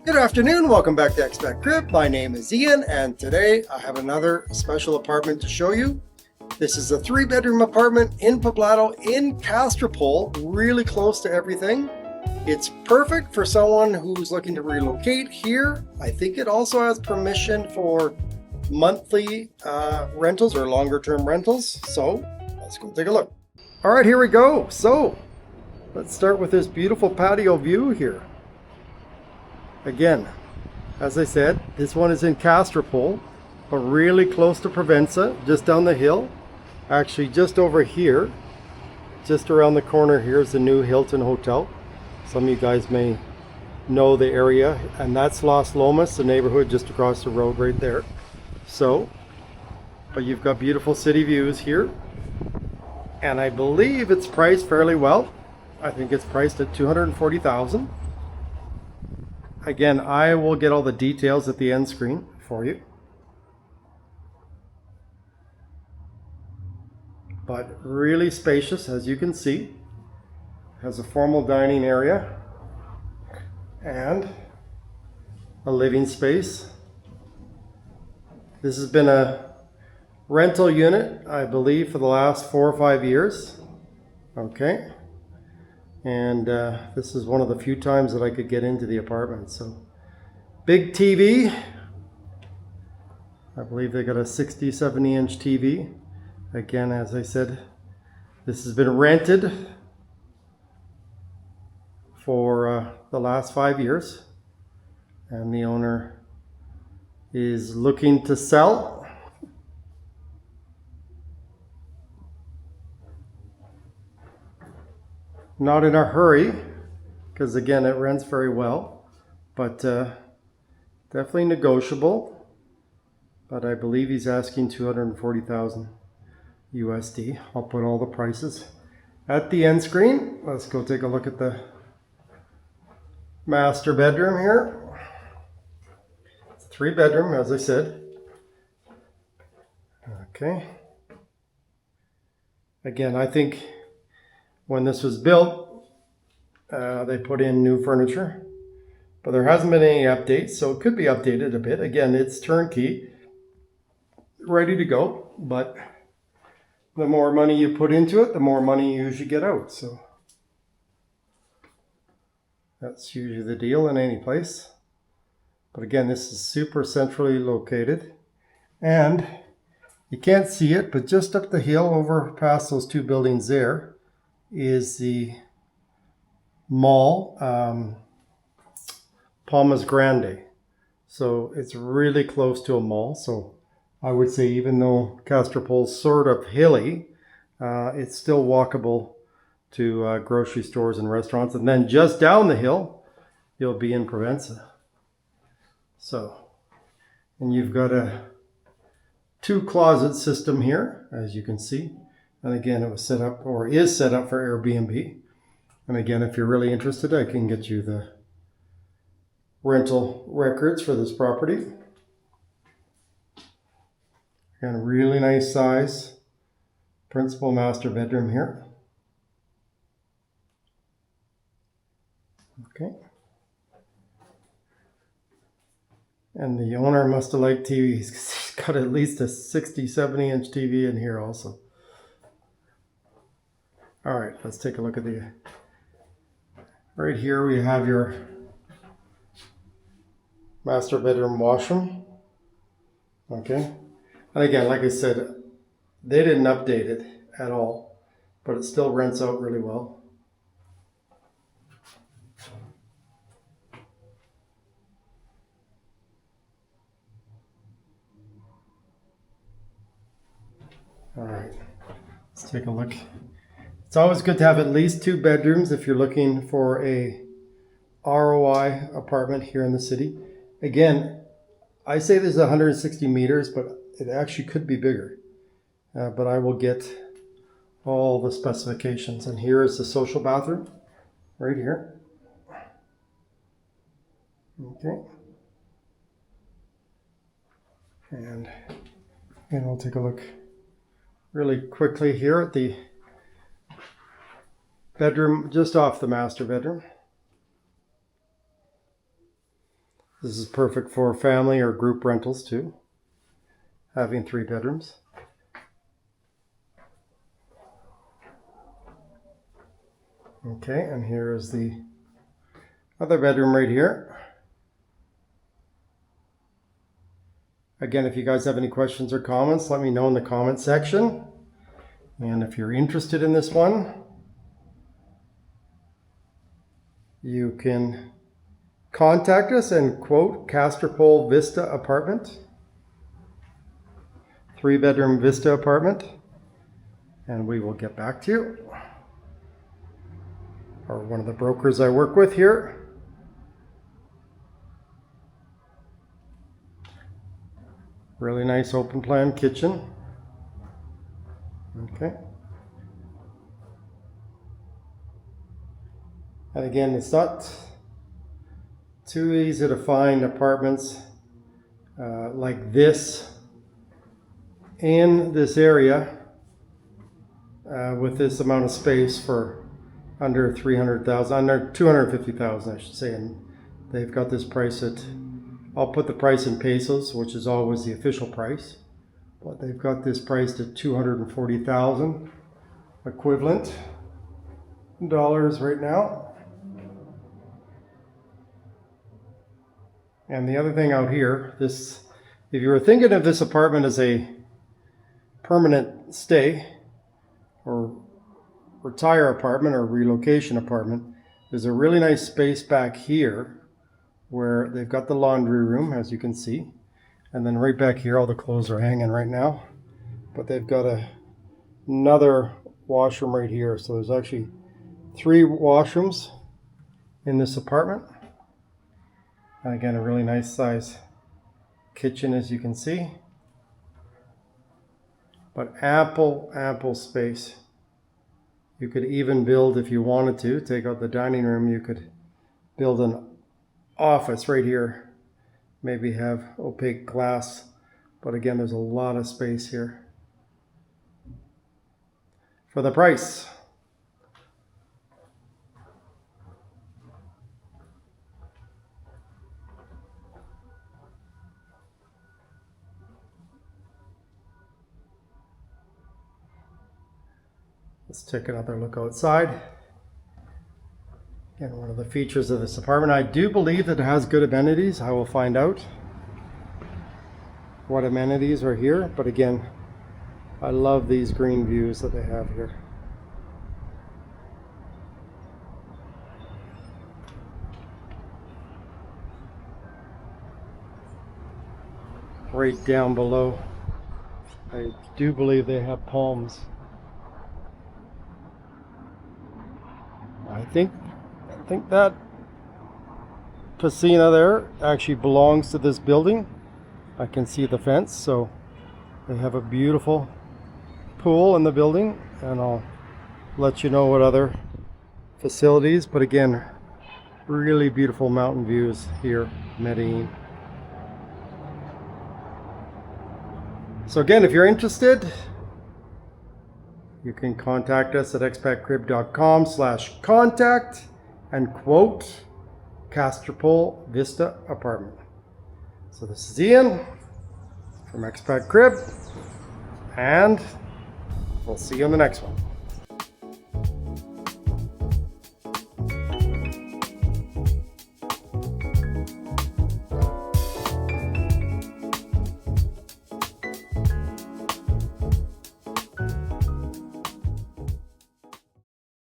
Good afternoon, welcome back to ExpatCrib. My name is Ian and today I have another special apartment to show you. This is a 3-bedroom apartment in Poblado in Castropol, really close to everything. It's perfect for someone who's looking to relocate here. I think it also has permission for monthly rentals or longer term rentals. So let's go take a look. All right, here we go. So let's start with this beautiful patio view here. Again, as I said, this one is in Castropol, but really close to Provenza, just down the hill. Actually, just over here, just around the corner here is the new Hilton Hotel. Some of you guys may know the area, and that's Las Lomas, the neighborhood just across the road right there. So, but you've got beautiful city views here, and I believe it's priced fairly well. I think it's priced at $240,000. Again, I will get all the details at the end screen for you. But really spacious, as you can see. Has a formal dining area and a living space. This has been a rental unit, I believe, for the last 4 or 5 years. Okay. And this is one of the few times that I could get into the apartment. So big TV. I believe they got a 60-70 inch TV. Again, as I said, this has been rented for the last 5 years, and the owner is looking to sell. Not in a hurry, because again, it rents very well, but definitely negotiable. But I believe he's asking $240,000 USD. I'll put all the prices at the end screen. Let's go take a look at the master bedroom here. It's a 3-bedroom, as I said. Okay. Again, I think when this was built, they put in new furniture, but there hasn't been any updates, so it could be updated a bit. Again, it's turnkey, ready to go, but the more money you put into it, the more money you usually get out. So that's usually the deal in any place. But again, this is super centrally located, and you can't see it, but just up the hill over past those 2 buildings there is the mall, Palmas Grande. So it's really close to a mall. So I would say, even though Castropol's sort of hilly, it's still walkable to grocery stores and restaurants. And then just down the hill, you'll be in Provenza. So, and you've got a 2-closet system here, as you can see. And again, it was set up, or is set up, for Airbnb. And again, if you're really interested, I can get you the rental records for this property. Again, really nice size principal master bedroom here. Okay. And the owner must have liked TVs. He's got at least a 60-70 inch TV in here also. All right, let's take a look at the, right here we have your master bedroom washroom. Okay, and again, like I said, they didn't update it at all, but it still rents out really well. All right, let's take a look. It's always good to have at least 2 bedrooms if you're looking for a ROI apartment here in the city. Again, I say this is 160 meters, but it actually could be bigger. But I will get all the specifications. And here is the social bathroom, right here. Okay. And we'll take a look really quickly here at the bedroom just off the master bedroom. This is perfect for family or group rentals too, having 3 bedrooms. Okay, and here is the other bedroom right here. Again, if you guys have any questions or comments, let me know in the comment section. And if you're interested in this one, you can contact us and quote Castropol Vista apartment, 3-bedroom Vista apartment, and we will get back to you. Or one of the brokers I work with here. Really nice open plan kitchen. Okay. And again, it's not too easy to find apartments like this in this area with this amount of space for under 300,000, under 250,000, I should say. And they've got this price at, I'll put the price in pesos, which is always the official price, but they've got this priced at 240,000 equivalent dollars right now. And the other thing out here, this, if you were thinking of this apartment as a permanent stay or retire apartment or relocation apartment, there's a really nice space back here where they've got the laundry room, as you can see, and then right back here all the clothes are hanging right now, but they've got another washroom right here. So there's actually 3 washrooms in this apartment, and again a really nice size kitchen, as you can see, but ample space. You could even build, if you wanted to, take out the dining room, you could build an office right here. Maybe have opaque glass, but again, there's a lot of space here for the price. Let's take another look outside. Again, one of the features of this apartment, I do believe that it has good amenities. I will find out what amenities are here, but again, I love these green views that they have here. Right down below, I do believe they have palms. I think that piscina there actually belongs to this building. I can see the fence, so they have a beautiful pool in the building, and I'll let you know what other facilities, but again, really beautiful mountain views here in Medellin. So again, if you're interested, you can contact us at expatcrib.com/contact and quote Castropol Vista apartment. So this is Ian from ExpatCrib, and we'll see you on the next one.